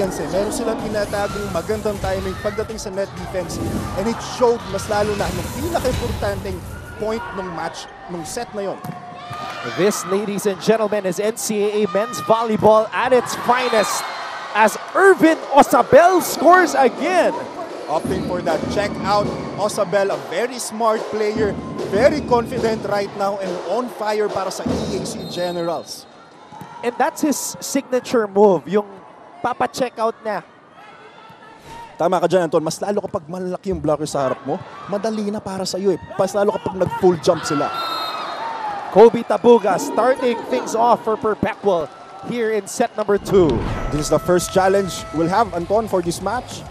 ingredients eh. Meron silang tinatagong magandang timing pagdating sa net defense. And it showed mas lalo na yung pinaka-importanteng point ng match, ng set na yon. This, ladies and gentlemen, is NCAA men's volleyball at its finest as Irvin Osabel scores again. Opting for that check out. Osabel, a very smart player, very confident right now and on fire para sa EAC Generals. And that's his signature move, yung papa-check out na. Tama ka dyan, Anton. Mas lalo kapag malaki yung blocker sa harap mo, madali na para sa iyo eh. Mas lalo kapag nag-full jump sila. Kobe Tabuga starting things off for Perpetual here in set number 2. This is the first challenge we'll have, Anton, for this match.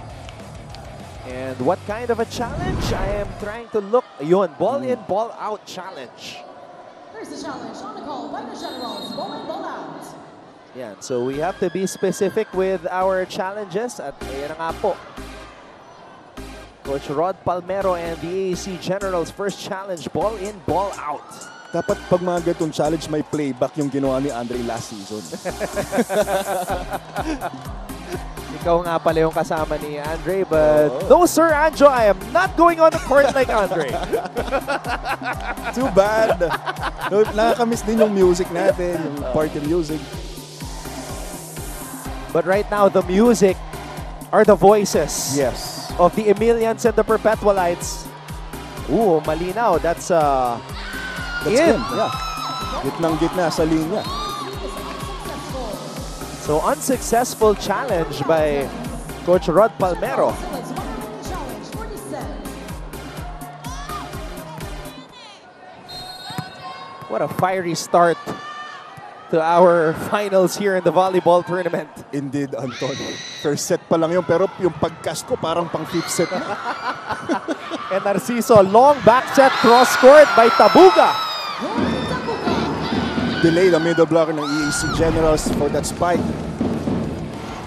And what kind of a challenge? I am trying to look. Ayun, ball in, ball out challenge. There's the challenge on the call by the Generals, ball in, ball out. Yeah, so we have to be specific with our challenges. At ayan na nga po. Coach Rod Palmero and the AAC Generals first challenge, ball in, ball out. Dapat pag mga ganitong challenge, may playback yung ginawa ni Andre last season. Ikaw nga pala yung kasama ni Andre, but no sir, Anjo, I am not going on the court like Andre. Too bad. No, nakakamiss din yung music natin, yung party music. But right now, the music are the voices of the Emilians and the Perpetualites. Ooh, malinaw. That's in. Yeah. Gitnang-gitna sa linya. So, unsuccessful challenge by Coach Rod Palmero. What a fiery start to our finals here in the volleyball tournament. Indeed, Anton. First set pa lang yun, pero yung pagcast ko parang pang fifth set na. And Narciso, long back set cross-court by Tabuga. Delay the middle blocker ng EAC Generals for that spike.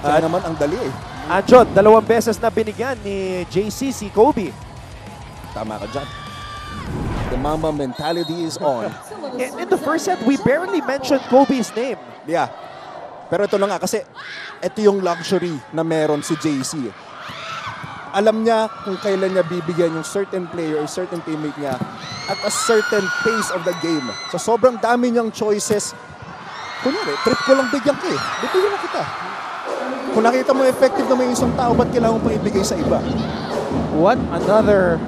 Naman ang dali eh. Anjot, 2 beses na binigyan ni JC si Kobe. Tama ka dyan. The Mamba mentality is on. In the first set, we barely mentioned Kobe's name. Yeah. Pero ito na nga kasi ito yung luxury na meron si JC. Alam niya kung kailan niya bibigyan yung certain player or certain teammate niya at a certain pace of the game. So sobrang dami niyang choices. Kunyari, trip ko lang bigyan ka eh. Bibigyan na kita. Kung nakita mo effective na may isang tao, ba't kailangan mo pang ibigay sa iba? What another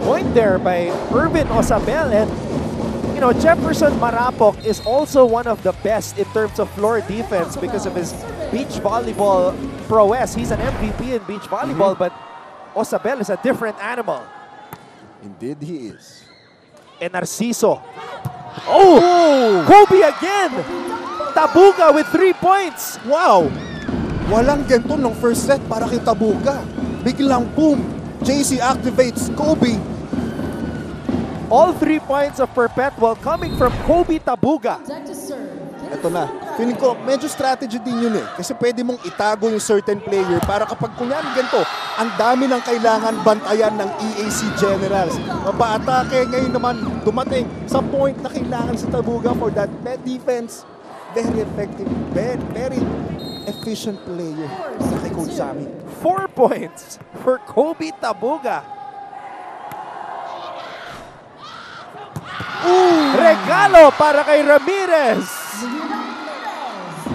point there by Irvin Osabel. And, you know, Jefferson Marapok is also one of the best in terms of floor defense because of his beach volleyball prowess. He's an MVP in beach volleyball, but Osabel is a different animal. Indeed, he is. And Narciso. Oh! Kobe again! Tabuga with 3 points. Wow! Walang ganito nung first set para kay Tabuga. Biglang boom! JC activates Kobe. All 3 points of Perpetual coming from Kobe Tabuga. Ito na. Feeling ko, medyo strategy din yun eh. Kasi pwede mong itago yung certain player para kapag kunyari ganito, ang dami ng kailangan bantayan ng EAC Generals. Mapa-atake ngayon naman dumating sa point na kailangan sa Tabuga for that net defense. Very effective, very efficient player sa kay Coach Sammy. 4 points for Kobe Tabuga. Regalo para kay Ramirez.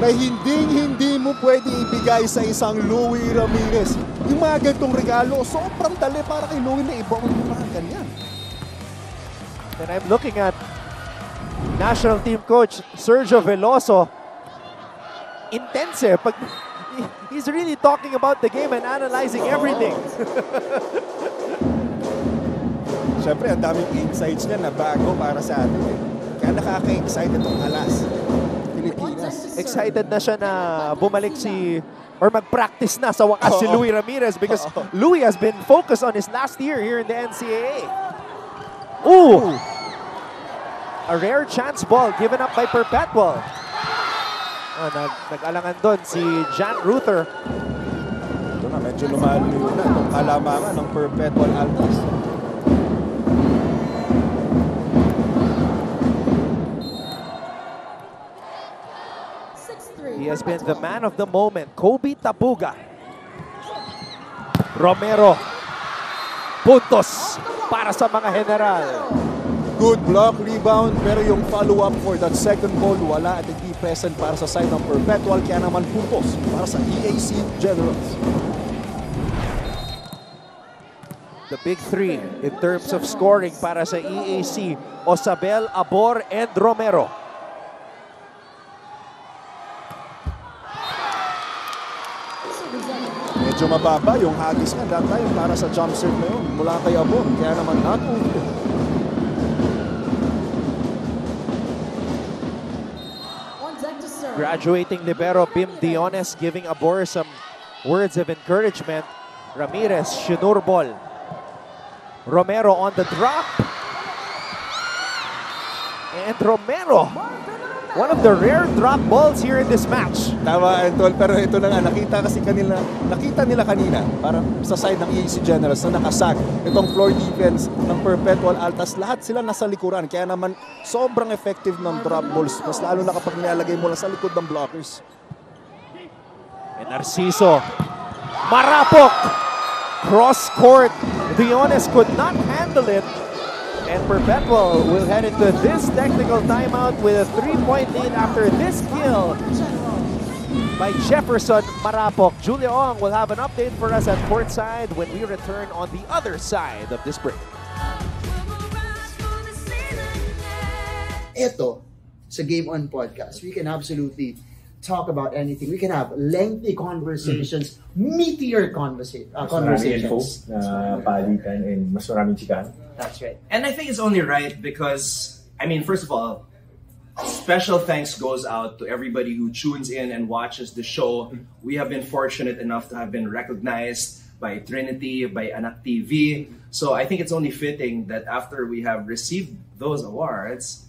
Na hindi mo pwede ibigay sa isang Louie Ramirez. Yung mga ganitong regalo, sobrang dali para kay Louie na iba ang mga ganyan. And I'm looking at national team coach Sergio Veloso. Intense. He's really talking about the game and analyzing everything. Siyempre, ang daming insights niya na bago para sa atin. Kaya nakaka-excite itong alas. Pilipinas. Excited na siya na bumalik or mag-practice na sa wakas si Louie Ramirez because Louie has been focused on his last year here in the NCAA. Ooh! A rare chance ball given up by Perpetual. Nag-alangan doon si Jan Ruther. Ito na, medyo lumalo na itong halamangan ng Perpetual Altas. has been the man of the moment. Kobe Tabuga. Romero. Puntos para sa mga General. Good block, rebound, pero yung follow-up for that second ball, wala at hindi present para sa side ng Perpetual, kaya naman puntos para sa EAC Generals. The big three in terms of scoring para sa EAC, Osabel, Abor, and Romero. Medyo mababa yung hagis nga that time para sa jump serve na yun mula kay Abor, kaya naman not-moved. Graduating libero Bim Diones giving Abor some words of encouragement. Ramirez, Shinurbol. Romero on the drop. And Romero, one of the rare drop balls here in this match. Tama, Antol, pero ito na nga, nakita nila kanina, parang sa side ng EAC Generals na nakasag. Itong floor defense ng Perpetual Altas, lahat sila nasa likuran. Kaya naman, sobrang effective ng drop balls. Mas lalo na kapag nilalagay mo lang sa likod ng blockers. And Narciso, marapok! Cross court, Diones could not handle it. And Perpetual will head into this technical timeout with a 3-point lead after this kill by Jefferson Marapok. Julia Ong will have an update for us at courtside when we return on the other side of this break. Ito, sa Game On Podcast, we can absolutely talk about anything. We can have lengthy conversations, meatier conversations. Palitan and mas maraming chikahan. That's right. And I think it's only right because, I mean, first of all, special thanks goes out to everybody who tunes in and watches the show. We have been fortunate enough to have been recognized by Trinity, by Anak TV. So I think it's only fitting that after we have received those awards,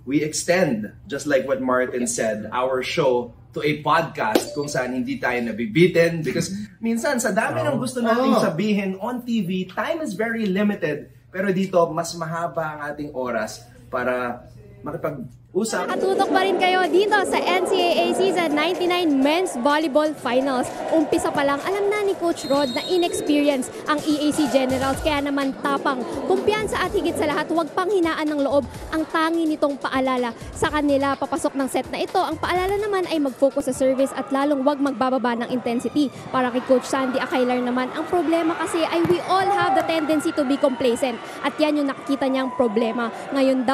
we extend, just like what Martin said, our show to a podcast kung saan hindi tayo nabibitin because minsan sa dami ng gusto nating sabihin on TV, time is very limited. Pero dito, mas mahaba ang ating oras para makipag-usap. Nakatutok pa rin kayo dito sa NCAA Season 99 Men's Volleyball Finals. Umpisa pa lang, alam na ni Coach Rod na inexperience ang EAC Generals. Kaya naman tapang, kumpiyansa at higit sa lahat, huwag pang hinaan ng loob ang tangi nitong paalala sa kanila papasok ng set na ito. Ang paalala naman ay mag-focus sa service at lalong huwag magbababa ng intensity. Para kay Coach Sandy Akailar naman, ang problema kasi ay we all have the tendency to be complacent. At yan yung nakikita niyang problema. Ngayon,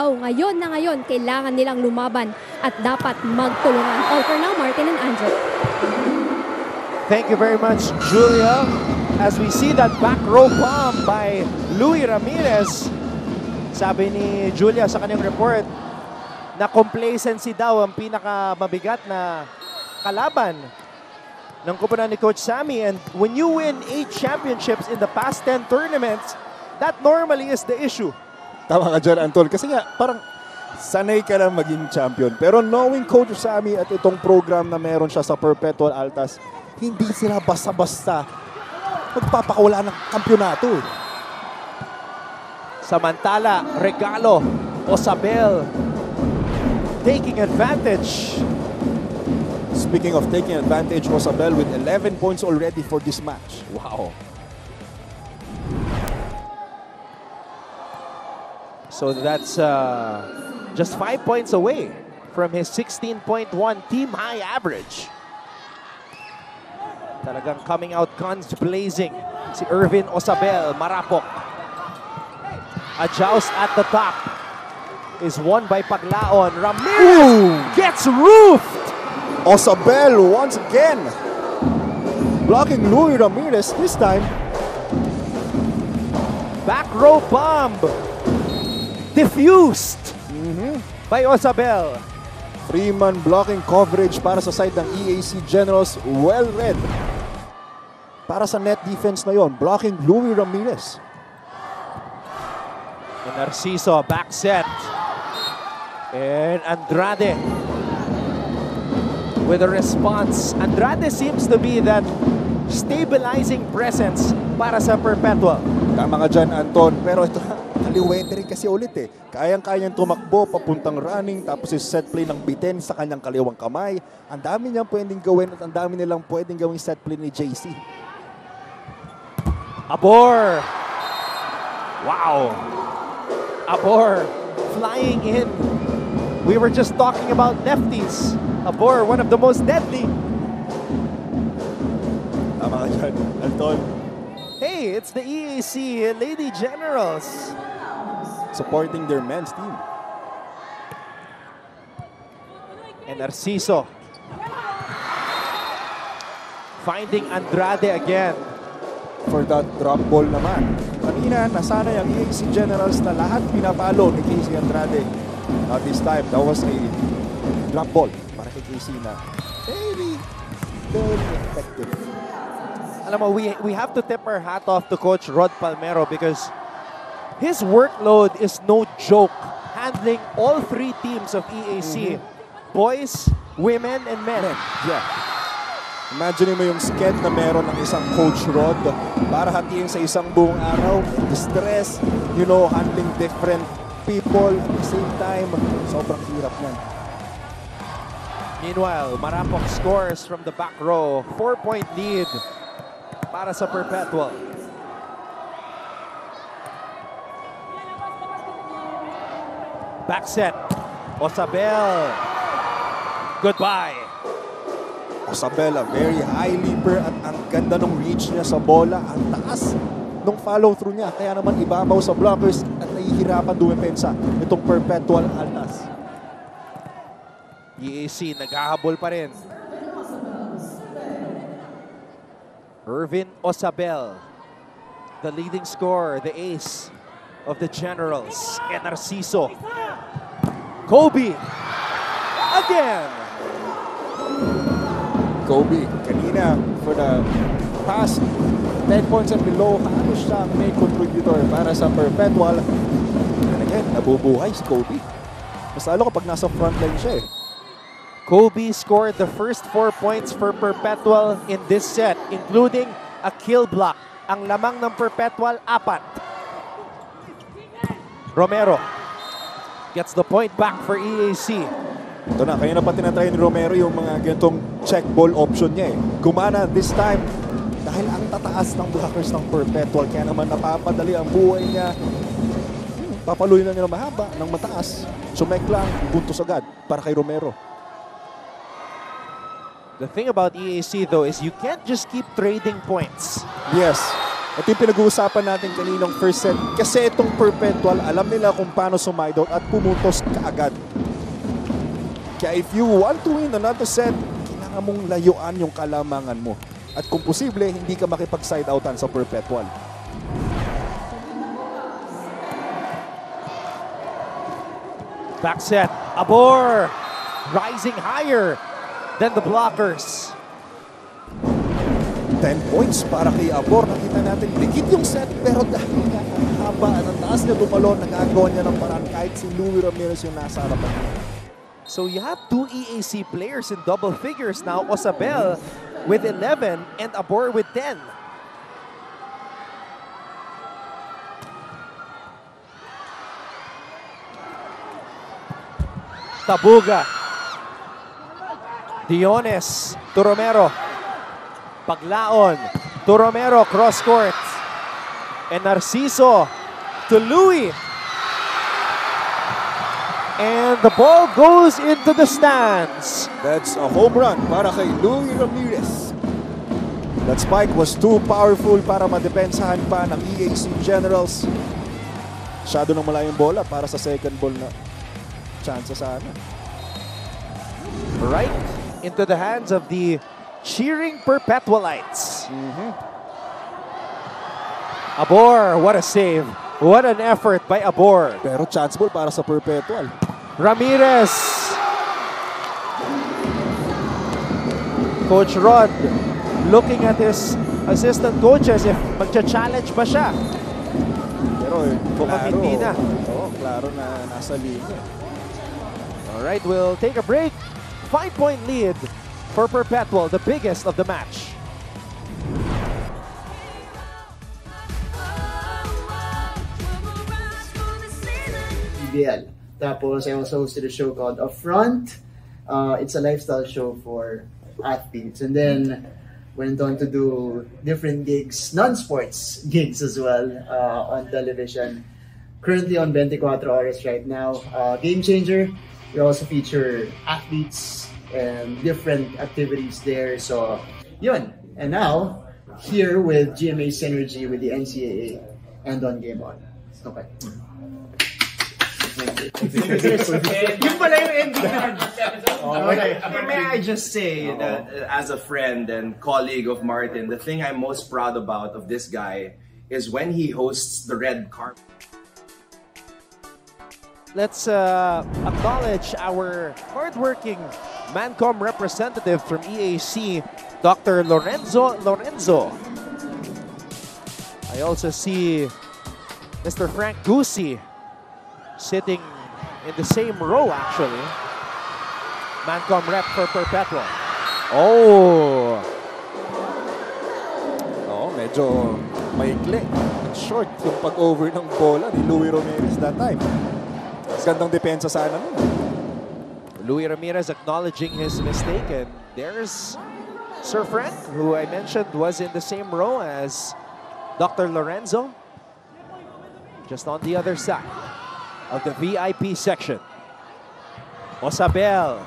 kailangan nilang lumaban at dapat magtulungan. All for now, Martin and Andrew. Thank you very much, Julia. As we see that back row bomb by Louie Ramirez, sabi ni Julia sa kanyang report na complacency daw ang pinakamabigat na kalaban ng kupunan ni Coach Sammy. And when you win 8 championships in the past 10 tournaments, that normally is the issue. Tama ka dyan, Antol. Kasi nga, parang sanay ka lang maging champion. Pero knowing Coach Sammy at itong program na meron siya sa Perpetual Altas, hindi sila basta-basta magpapakawala ng kampyonato. Samantala, Regalo, Osabel, taking advantage. Speaking of taking advantage, Osabel with 11 points already for this match. Wow. So that's just 5 points away from his 16.1 team-high average. Talagang coming out guns blazing si Irvin Osabel. Marapok. A joust at the top is won by Paglaon. Ramirez gets roofed. Osabel once again blocking Louie Ramirez this time. Back row bomb. Diffused by Osabel. Freeman blocking coverage para sa side ng EAC Generals. Well read. Para sa net defense na yon, blocking Louie Ramirez. And Narciso, back set. And Andrade with a response. Andrade seems to be that stabilizing presence para sa Perpetual. Tama nga dyan, Anton. Pero ito, kaliwete rin kasi ulit eh. Kayang-kayang tumakbo, papuntang running, tapos yung set play ng bitin sa kanyang kaliwang kamay. Ang dami niyang pwedeng gawin at ang dami nilang pwedeng gawing set play ni JC. Abor! Wow! Abor flying in. We were just talking about lefties. Abor, one of the most deadly. Tama ka dyan, Alton. Hey, it's the EAC Lady Generals. Supporting their men's team. And Narciso finding Andrade again. For that drop ball naman. Kanina, nasanay ang EAC Generals na lahat pinapalo ni Casey Andrade. Not this time, that was a drop ball para kay Casey na very effective. Alam mo, we have to tip our hat off to Coach Rod Palmero because his workload is no joke. Handling all three teams of EAC. Boys, women, and men. Yeah. Imagine mo yung sked na meron ng isang Coach Rod para hatiin sa isang buong araw. The stress, handling different people at the same time. Sobrang hirap yan. Meanwhile, Marapok scores from the back row. 4-point lead para sa Perpetual. Back set. Osabel. Goodbye. Osabel, very high leaper at ang ganda ng reach niya sa bola. Ang taas ng follow-through niya. Kaya naman ibabaw sa blockers at nahihirapan dumepensa itong Perpetual Altas. EAC naghahabol pa rin. Irvin Osabel, the leading scorer, the ace of the Generals. And Narciso. Kobe. Again. Kobe, kanina for the past 10 points and below, halos siya ang main contributor para sa Perpetual. And again, nabubuhay si Kobe. Mas lalo kapag nasa frontline siya eh. Kobe scored the first 4 points for Perpetual in this set, including a kill block. Ang lamang ng Perpetual, 4. Romero gets the point back for EAC. Ito na, kaya na pa tinatry ni Romero yung mga ganitong check ball option niya eh. Gumana this time dahil ang tataas ng blockers ng Perpetual. Kaya naman napapadali ang buhay niya. Papaluin na nila mahaba ng mataas. Sumek lang, buntos agad para kay Romero. The thing about EAC though is you can't just keep trading points. Yes. Ito yung pinag-uusapan natin kaninang first set. Kasi itong Perpetual, alam nila kung paano sumideout at pumutos kaagad. Kaya if you want to win another set, kailangan mong layuan yung kalamangan mo. At kung posible, hindi ka makipag-side outan sa Perpetual. Back set. Abor rising higher than the blockers. 10 points para kay Abor. Nakita natin, ligid yung set, pero dahil nga ang haba at ang taas niya tumalon, nagagawa niya ng paraan kahit si Louie Ramirez yung nasa harapan niya. So you have 2 EAC players in double figures now. Osabel with 11 and Abor with 10. Tabuga. Diones to Romero. Paglaon to Romero, cross court. And Narciso to Louie. And the ball goes into the stands. That's a home run para kay Louie Ramirez. That spike was too powerful para madepensahan pa ng EAC Generals. Masyado nang malayong bola para sa second ball na chance sana. Right into the hands of the cheering Perpetualites. Abor, what a save. What an effort by Abor. Pero chance ball para sa Perpetual. Ramirez. Coach Rod looking at his assistant coaches if magcha-challenge ba siya. Pero Mukhang hindi na. Oo, klaro na nasa linya. Alright, we'll take a break. 5-point lead for Perpetual, the biggest of the match. PBL. Tapos I also hosted a show called Upfront. It's a lifestyle show for athletes. And then went on to do different gigs, non-sports gigs as well on television. Currently on 24 Horas right now. Game Changer. We also feature athletes and different activities there. So, yun. And now, here with GMA Synergy with the NCAA and on Game On. Okay. Yung pala yung ending na. May I just say that as a friend and colleague of Martin, the thing I'm most proud about of this guy is when he hosts the red carpet. Let's acknowledge our hardworking Mancom representative from EAC, Dr. Lorenzo. I also see Mr. Frank Gusi sitting in the same row, actually. Mancom rep for Perpetual. Oh, medyo maikli. Short yung pag-over ng bola ni Louie Ramirez that time. Gandang depensa sana nun. Louie Ramirez acknowledging his mistake, and there's Sir Frank, who I mentioned was in the same row as Dr. Lorenzo, just on the other side of the VIP section. Osabel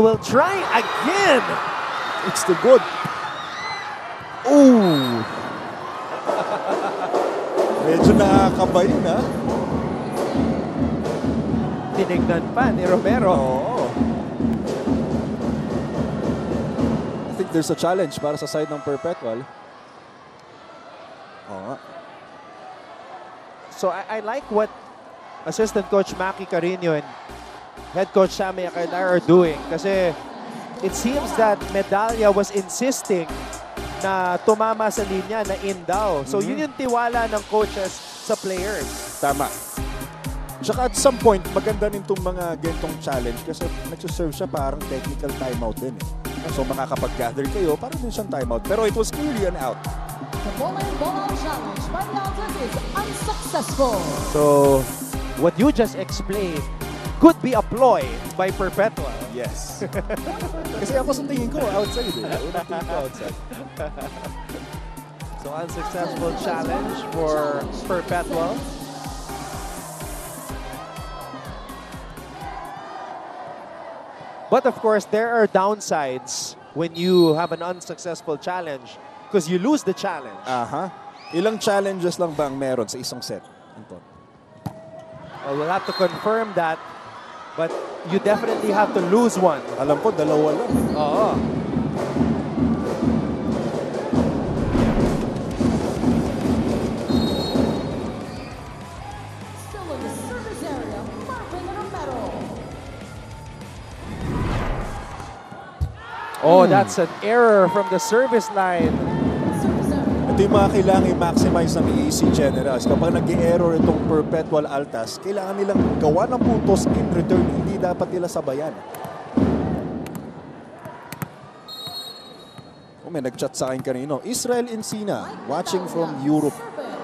will try again. It's the good. Ooh. Medyo nakakaba yun, ha? Tinignan pa ni Romero. Oo. I think there's a challenge para sa side ng Perpetual. Oo nga. So I like what Assistant Coach Maki Carino and Head Coach Sammy Akailar are doing, kasi it seems that Medalla was insisting na tumama sa linya, na in daw. So yun yung tiwala ng coaches sa players. Tama. Tsaka at some point, maganda rin itong mga gantong challenge kasi nagsuserve siya parang technical timeout din. So makakapag-gather kayo, parang din siyang timeout. Pero it was clearly an out. The ball challenge by the Altas is unsuccessful. So what you just explained could be a ploy by Perpetual. Yes. Kasi ako sa tingin ko, outside eh. Unang tingin ko outside. So unsuccessful challenge for Perpetual. But of course, there are downsides when you have an unsuccessful challenge because you lose the challenge. Aha. Ilang challenges lang bang meron sa isang set? Anton? Well, we'll have to confirm that. But you definitely have to lose one. Alam ko, dalawa lang. Oo. Still in the service area, Martin Romero. Oh, that's an error from the service line. Service area. Ito yung mga kailangan i-maximize ng EAC Generals. Kapag nag-error itong Perpetual Altas, kailangan nilang gawa ng puntos in return. Hindi dapat nila sabayan. Oh, may nag-chat sa akin kanino. Israel Encina, watching from Europe.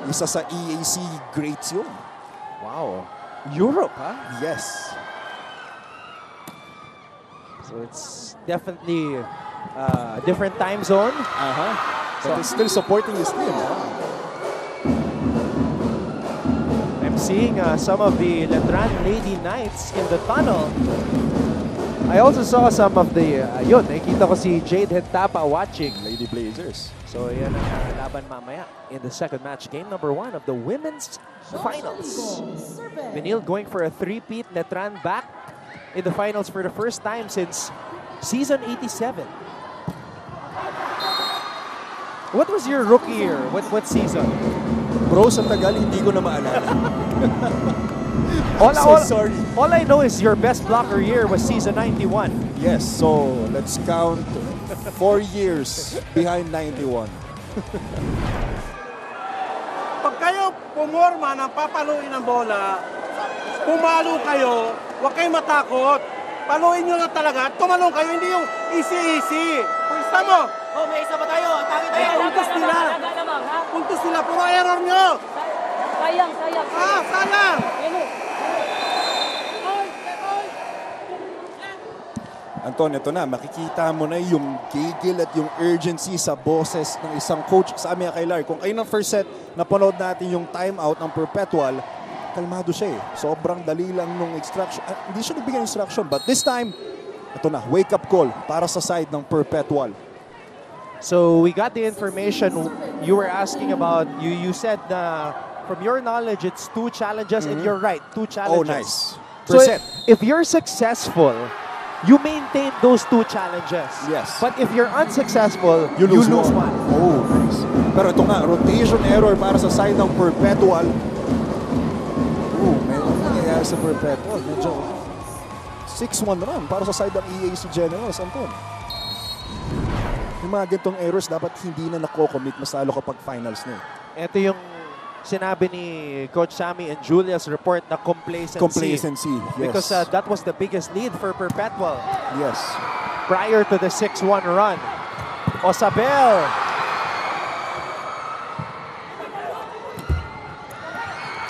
Isa sa EAC greats yun. Wow. Europe, huh? Yes. So it's definitely a different time zone. But he's still supporting his team. I'm seeing some of the Letran Lady Knights in the tunnel. I also saw some of the, yun, nakikita ko si Jade Hentapa watching. Lady Blazers. So yan ang laban mamaya in the second match. Game number 1 of the women's finals. Benil going for a three-peat. Letran back in the finals for the first time since season 87. What was your rookie year? What season? Bro, sa tagal, hindi ko na maalala. Sorry. All I know is your best blocker year was season 91. Yes, so let's count 4 years behind 91. Pag kayo pumorma ng papaluin ng bola, pumalo kayo, huwag kayong matakot. Paluin nyo na talaga, tumalong kayo, hindi yung easy-easy. Pusta mo! Oh, may isa pa tayo. Atake tayo. Puntos nila. Puntos nila. Puro error nyo. Sayang, sayang. Sayang! Anton, ito na, makikita mo na yung gigil at yung urgency sa boses ng isang coach sa Amia Kailar. Kung kayo ng first set, napanood natin yung timeout ng Perpetual, kalmado siya eh. Sobrang dali lang nung instruction. Hindi siya nagbigay ng instruction, but this time, ito na, wake-up call para sa side ng Perpetual. So we got the information you were asking about. You said from your knowledge, it's 2 challenges, and you're right, 2 challenges. Oh, nice. So Per set. if you're successful, you maintain those 2 challenges. Yes. But if you're unsuccessful, You lose one. Oh, nice. Pero ito nga, rotation error para sa side ng Perpetual. May nangyayari sa Perpetual. Medyo 6-1 run para sa side ng EAC Generals, Anton. Yung mga ganitong errors, dapat hindi na nako-commit mas lalo kapag finals na eh. Ito yung sinabi ni Coach Sammy and Julia's report na complacency. Complacency, yes. Because that was the biggest lead for Perpetual. Yes. Prior to the 6-1 run. Osabel.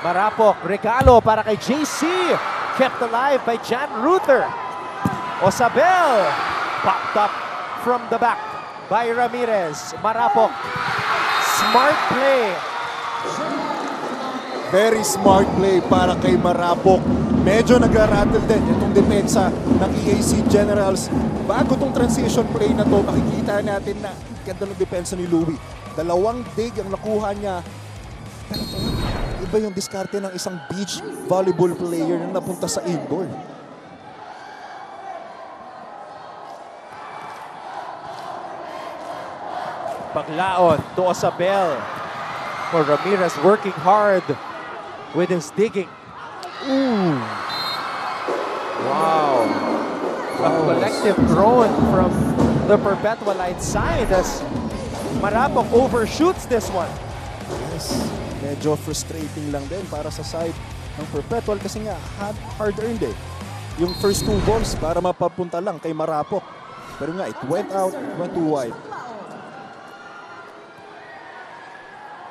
Marapok, regalo para kay JC. Kept alive by Jan Ruther. Osabel. Popped up from the back by Ramirez. Marapok. Smart play. Very smart play para kay Marapok. Medyo nagra-rattle din itong depensa ng EAC Generals. Bago itong transition play na to, makikita natin na ganda ng depensa ni Louie. 2 dig ang nakuha niya. Pero ito, iba yung diskarte ng isang beach volleyball player na napunta sa indoor. Paglaon to Osabel. For Ramirez working hard with his digging. Ooh. Wow. A collective groan from the Perpetualite side as Marapok overshoots this one. Yes. Medyo frustrating lang din para sa side ng Perpetual kasi nga hard-earned eh. Yung first 2 balls para mapapunta lang kay Marapok. Pero nga, it went out, went too wide.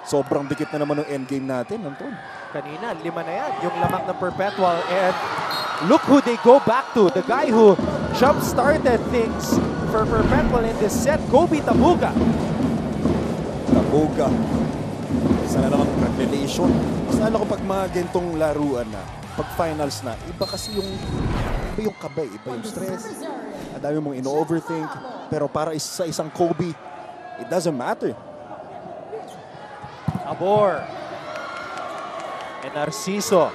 Sobrang dikit na naman ng endgame natin, Anton. Kanina, 5 na yan, yung lamang ng Perpetual. And look who they go back to. The guy who jump-started things for Perpetual in this set, Kobe Tabuga. Tabuga. Isa na naman revelation. Mas lalo ko pag mga gantong laruan na, pag finals na, iba kasi yung kabay, iba yung stress. Ang dami mong ino-overthink. Pero para sa isang Kobe, it doesn't matter. Abor. And Narciso.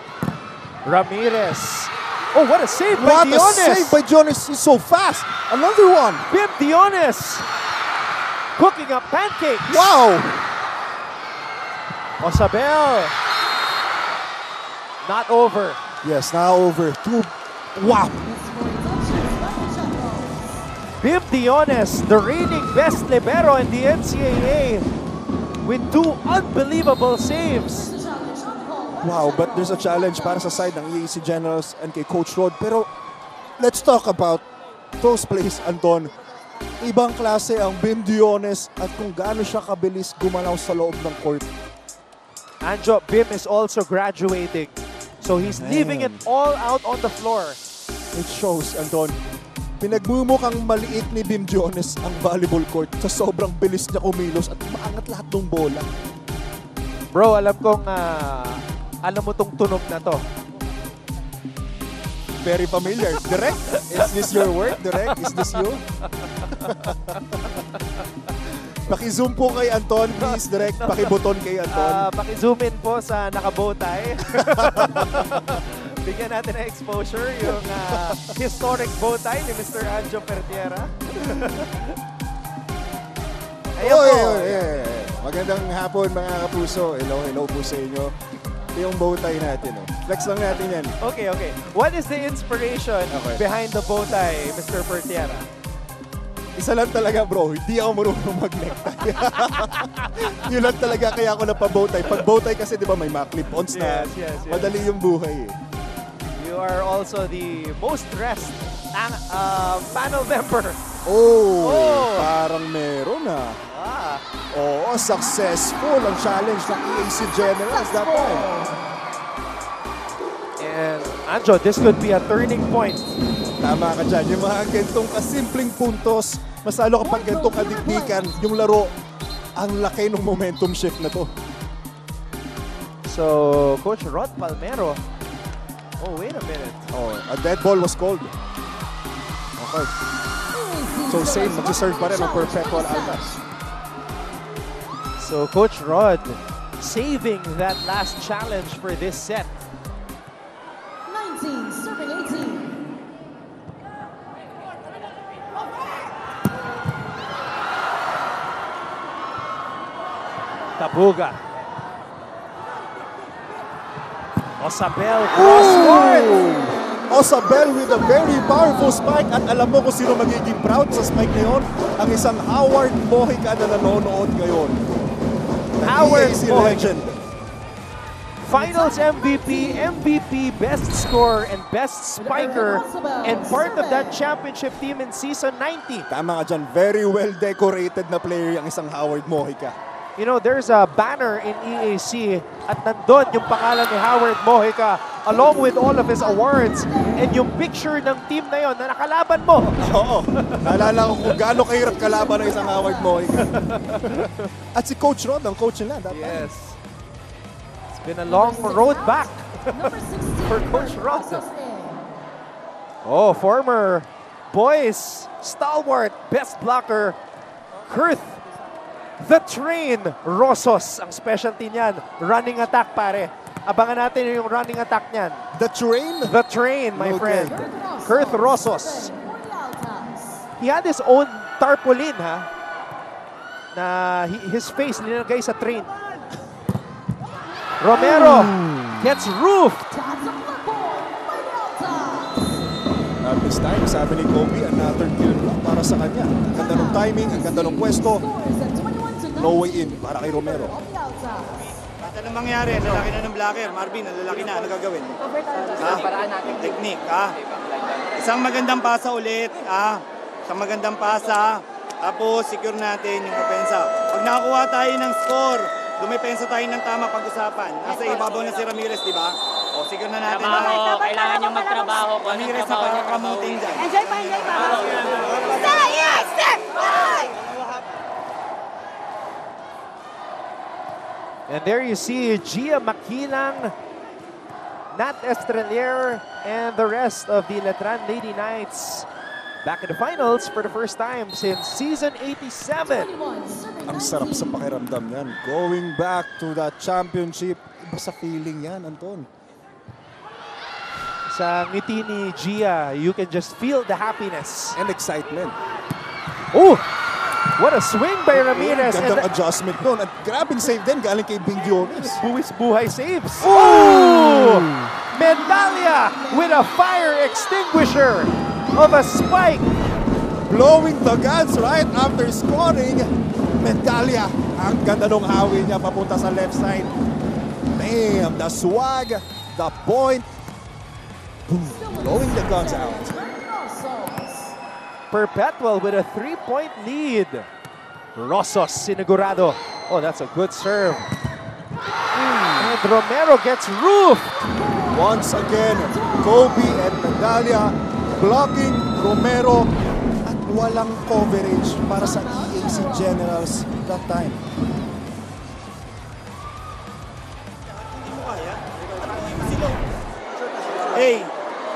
Ramirez. Oh, what a save by Dionis. What a save by Dionis. He's so fast. Another one. Bim Dionis. Cooking up pancakes. Wow. Osabel. Not over. Yes, now over. Wow. Bim Dionis, the reigning best libero in the NCAA, with 2 unbelievable saves. Wow, but there's a challenge para sa side ng EAC Generals and kay Coach Rod. Pero let's talk about those plays, Anton. Ibang klase ang Bim Dionis at kung gaano siya kabilis gumalaw sa loob ng court. Anjo, Bim is also graduating. So he's leaving it all out on the floor. It shows, Anton. Pinagmumukhang maliit ni Bim Dionis ang volleyball court sa sobrang bilis niya kumilos at maangat lahat ng bola. Bro, alam kong alam mo tong tunog na to. Very familiar. Direk, is this your work? Direk, is this you? Paki-zoom po kay Anton, please. Direk, paki-buton kay Anton. Paki-zoom in po sa naka-bowtie. Bigyan natin ng exposure yung historic bowtie ni Mr. Anjo Pertiera. Ayan po. Magandang hapon mga kapuso. Hello po sa inyo. Ito yung bowtie natin. Flex lang natin yan. Okay. What is the inspiration behind the bowtie, Mr. Pertiera? Isa lang talaga, bro. Hindi ako marunong mag-necktie. Yun lang talaga kaya ako napabowtie. Pag bowtie kasi, di ba, may mga clip-ons na. Yes. Madali yung buhay eh. You are also the most dressed panel member. Oh, parang meron ah. Oo, successful ang challenge ng EAC Generals that time. And Anjo, this could be a turning point. Tama ka dyan. Yung mga gantong kasimpleng puntos, mas lalo kapag gantong kadikdikan, yung laro, ang laki ng momentum shift na to. So, Coach Rod Palmero. Oh, wait a minute. Oh, a dead ball was called. Okay. So, same, mag-serve pa rin ang Perpetual Almas. So, Coach Rod saving that last challenge for this set. 19, serving 18. Tabuga. Osabel crosscourt. Osabel with a very powerful spike at alam mo kung sino magiging proud sa spike na yun? Ang isang Howard Mojica na nanonood ngayon. Howard EAC Mojica. legend. Finals MVP, MVP, Best Scorer, and Best Spiker, and part of that championship team in Season 90. Tama ka dyan, very well decorated na player yung isang Howard Mojica. You know, there's a banner in EAC at nandun yung pangalan ni Howard Mojica along with all of his awards and yung picture ng team na yon na nakalaban mo. Oo, naalala ko kung gaano kahirap kalaban ng isang Howard Mojica. At si Coach Rod, ang coach nila. Yes. It's been a long road back for Coach Rod. Oh, former boys stalwart, best blocker, Kurth The Train Rosos ang specialty niyan. Running attack, pare. Abangan natin yung running attack niyan. The Train? The Train, my Okay. friend. Kurth Rosos. He had his own tarpaulin, ha? Na his face nilagay sa train. Romero gets roofed. At this time, sabi ni Kobe, another kill block para sa kanya. Ang ganda ng timing, ang ganda ng pwesto. No way in para kay Romero. Kahit anong mangyari, lalaki na ng blocker. Marvin, lalaki na. Ano gagawin? Technique, Isang magandang pasa ulit, Isang magandang pasa. Tapos, secure natin yung opensa. Pag nakakuha tayo ng score, dumipensa tayo ng tama pag-usapan. Nasa ibabaw na si Ramirez, di ba? O, secure na natin. Kailangan yung magtrabaho. Ramirez na pakakamuting dyan. Enjoy pa. And there you see Gia Makilang, Nat Estrelier, and the rest of the Letran Lady Knights back in the finals for the first time since season 87. Ang sarap sa pakiramdam yan. Going back to that championship, iba sa feeling yan, Anton. Sa ngiti ni Gia, you can just feel the happiness. And excitement. Oh! What a swing by Ramirez. Gandang adjustment doon. At grabing save din galing kay Bing Dionis. Buhay saves. Oh! Medalya with a fire extinguisher of a spike. Blowing the guns right after scoring. Medalya. Ang ganda nung hawi niya papunta sa left side. Bam! The swag, the point. Boom. Blowing the guns out. Perpetual with a 3-point lead. Rosos sinigurado. Oh, that's a good serve. And Romero gets roofed. Once again, Kobe and Medalya blocking Romero at walang coverage para sa EAC Generals that time. Hey,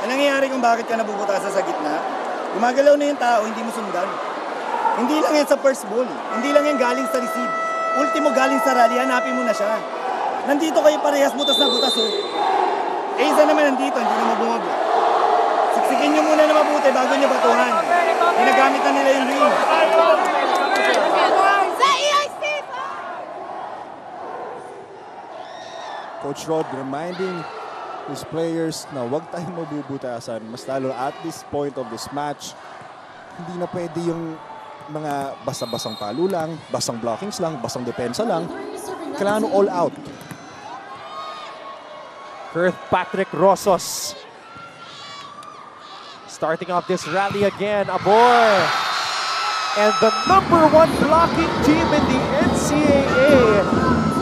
anong nangyayari kung bakit ka nabubutasan sa gitna? Gumagalaw na yung tao, hindi mo sundan. Hindi lang yan sa first ball. Hindi lang yan galing sa receive. Ultimo galing sa rally, hanapin mo na siya. Nandito kayo parehas, butas na butas, oh. Eh, isa naman nandito, hindi naman bumabot. Siksikin nyo muna na mabuti bago nyo batuhan. Ginagamit na nila yung ring. Coach Rod reminding his players na huwag tayong mabubutasan. Mas lalo at this point of this match, hindi na pwede yung mga basta-basang palo lang, basang blockings lang, basang depensa lang. Kailangan all out. Kurth Patrick Rosos starting off this rally again. Abor. And the #1 blocking team in the NCAA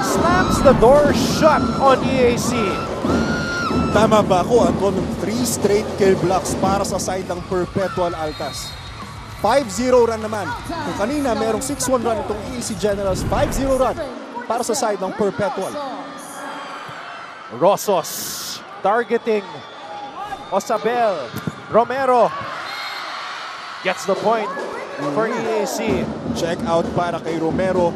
slams the door shut on EAC. Tama ba ako, Anton? 3 straight kill blocks para sa side ng Perpetual Altas. 5-0 run naman. Kung kanina merong 6-1 run itong EAC Generals, 5-0 run para sa side ng Perpetual. Rosos targeting Osabel. Romero gets the point for EAC. Check out para kay Romero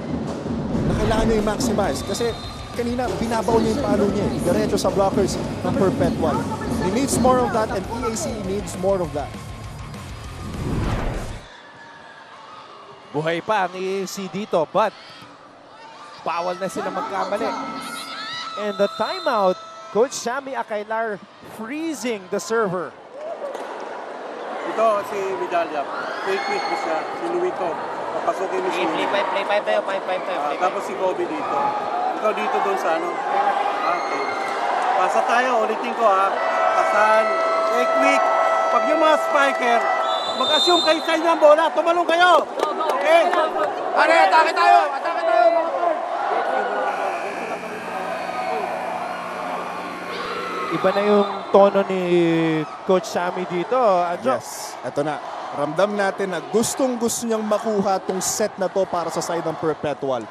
na kailangan niya i-maximize kasi kanina binabaw niya yung palo niya diretso sa blockers ng Perpetual. He needs more of that and EAC needs more of that. Buhay pa ang EAC dito but bawal na sila magkamali. And the timeout, Coach Sammy Akailar freezing the server. Ito si Medalya. Quick mo siya. Si Luito. Papasukin mo siya. Play 5 tayo, 5 tayo. Tapos si Kobe dito. Ikaw dito doon sa ano. Okay. Pasa tayo. Ulitin ko ha. Pasan. Quick. Pag yung mga spiker, mag-assume kayo sa inyo ang bola. Tumalong kayo. Okay. Are, atake tayo. Atake tayo. Iba na yung tono ni Coach Sammy dito. Anjo. Yes, eto na. Ramdam natin na gustong-gusto niyang makuha tong set na to para sa side ng Perpetual.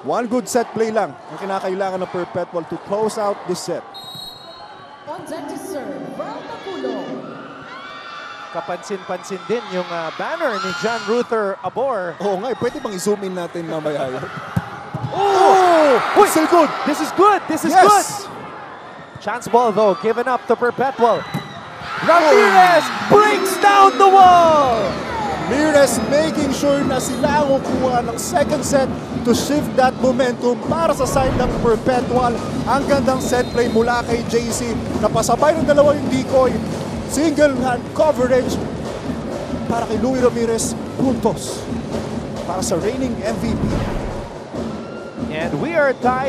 One good set play lang ang kinakailangan ng Perpetual to close out this set. On deck to serve, from Napulo. Kapansin-pansin din yung banner ni John Ruther Abor. Oo nga, pwede bang i-zoom in natin mamaya yun? Oh! Still good! This is good! This is Yes! good! Chance ball though, given up to Perpetual. Ramirez breaks down the wall! Ramirez making sure na sila ang kukuha ng second set to shift that momentum para sa side ng Perpetual. Ang gandang set play mula kay JC. Napasabay ng dalawa yung decoy. Single hand coverage para kay Louie Ramirez. Puntos para sa reigning MVP. And we are tied.